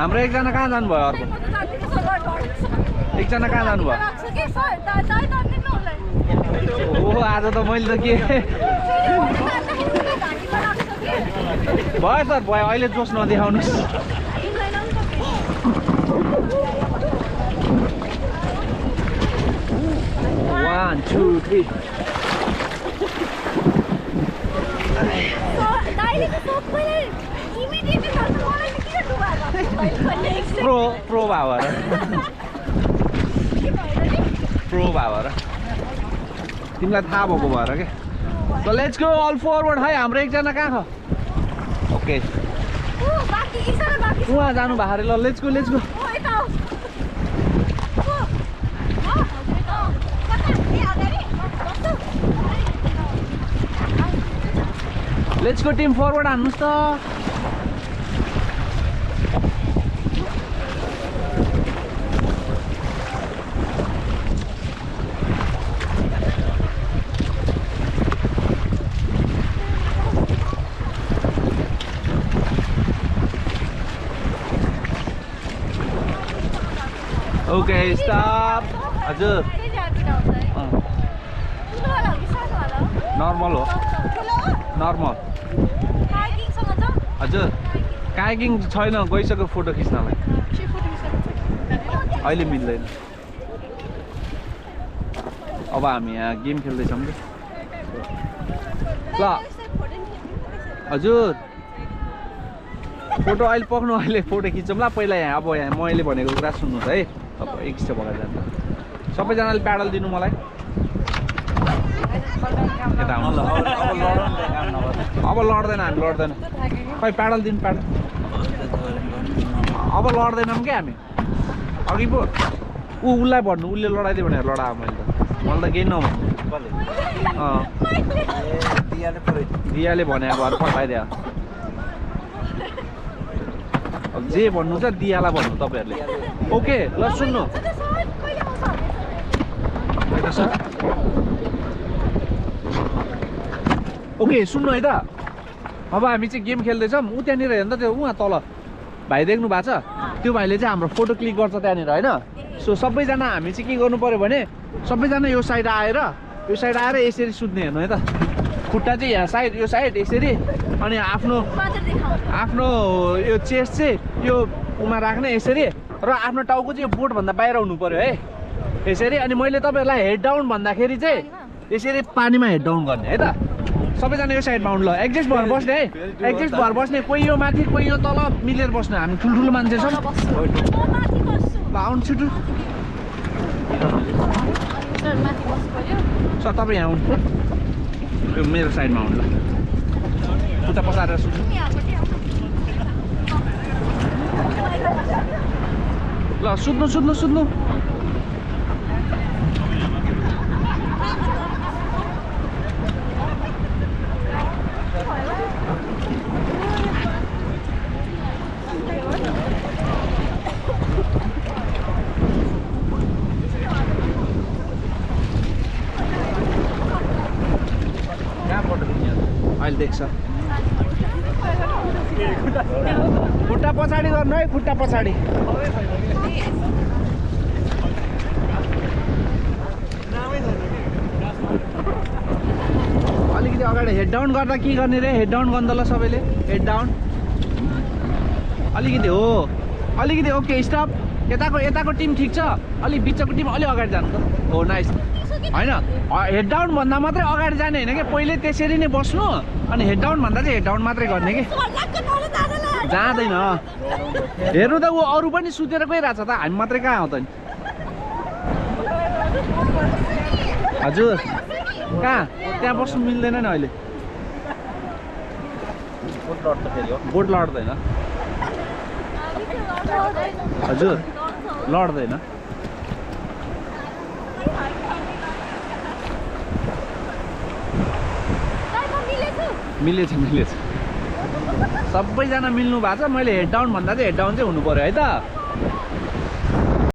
हाम्रो एकजना कहाँ जानुभयो अर्को एकजना कहाँ जानुभयो ओ आज त मैले त के भयो सर भयो अहिले जोस नदेखाउनुहोस् 1 2 3 प्रो भावर तिमीलाई थाहा भएको भएर के ल लेट्स गो अल फरवर्ड है हाम्रो एकजना कहाँ छ ओके उहाँ जानु भएको अरे ल let's go let's go team forward हान्नुस् त ओके स्टप हजुर नर्मल हो नर्मल हजुर कायाकिङ छैन गइसक्यो फोटो खिच्नलाई अहिले मिल्दैन अब हामी यहाँ गेम खेल्दैछौँ कि ल हजुर फोटो अहिले पक्नु अहिले फोटो खिचौँ ल पहिला यहाँ अब यहाँ मैले भनेको कुरा सुन्नुहोस् है अब एकछिन भएर जान्छ सबैजनाले प्याडल दिनु मलाई अब लड्दैन हामी लड्दैन खै प्याडल दिनु प्याडल अब लड्दैनौँ क्या हामी अघि पो उसलाई भन्नु उसले लडाइदियो भनेर लडायो मैले त मलाई त केही नभन्नु दियाले भने घर पठाइदियो अब जे भन्नु छ दियालाई भन्नु तपाईँहरूले ओके ल सुन्नु ओके सुन्नु है त अब हामी चाहिँ गेम खेल्दैछौँ ऊ त्यहाँनिर हेर्नु त त्यो उहाँ तल भाइ देख्नु भएको छ त्यो भाइले चाहिँ हाम्रो फोटो क्लिक गर्छ त्यहाँनिर होइन सो सबैजना हामी चाहिँ के गर्नु पऱ्यो भने सबैजना यो साइड आएर यसरी सुत्ने हेर्नु है त खुट्टा चाहिँ यहाँ साइड यो साइड यसरी अनि आफ्नो यो चेस्ट चाहिँ यो उमा राख्ने यसरी र आफ्नो टाउको चाहिँ यो बोटभन्दा बाहिर हुनु पऱ्यो है यसरी अनि मैले तपाईँहरूलाई हेड डाउन भन्दाखेरि चाहिँ यसरी पानीमा हेड डाउन गर्ने है त सबैजना यो साइडमा आउनु ल एडजस्ट भएर बस्ने है एडजस्ट भएर बस्ने कोही यो माथि कोही यो तल मिलेर बस्ने हामी ठुल्ठुलो मान्छे छौँ ल आउनु छिटो सर तपाईँ यहाँ आउनु यो मेरो साइडमा आउनु ल उता पसारेर सुत्नु ल सुत्नु अहिले देख्छ खुट्टा पछाडि गर्नु है खुट्टा पछाडि अलिकति अगाडि हेड डाउन गर्दा के गर्ने रे हेड डाउन गर्नु ल सबैले हेड डाउन अलिकति हो अलिकति ओके स्टप यताको टिम ठिक छ अलि बिचको टिम अलि अगाडि जानु त हो नाइस होइन हेड डाउन भन्दा मात्रै अगाडि जाने होइन कि पहिले त्यसरी नै बस्नु अनि हेड डाउन भन्दा चाहिँ हेड डाउन मात्रै गर्ने कि जाँदैन हेर्नु त ऊ अरू पनि सुतेर गइरहेछ त हामी मात्रै कहाँ हो त नि हजुर कहाँ त्यहाँ बस्नु मिल्दैन नि अहिले बोट लड्दैन हजुर लड्दैन मिलेछ सबैजना मिल्नु भएको छ मैले हेड डाउन भन्दा चाहिँ हेड डाउन चाहिँ हुनु पर्यो है त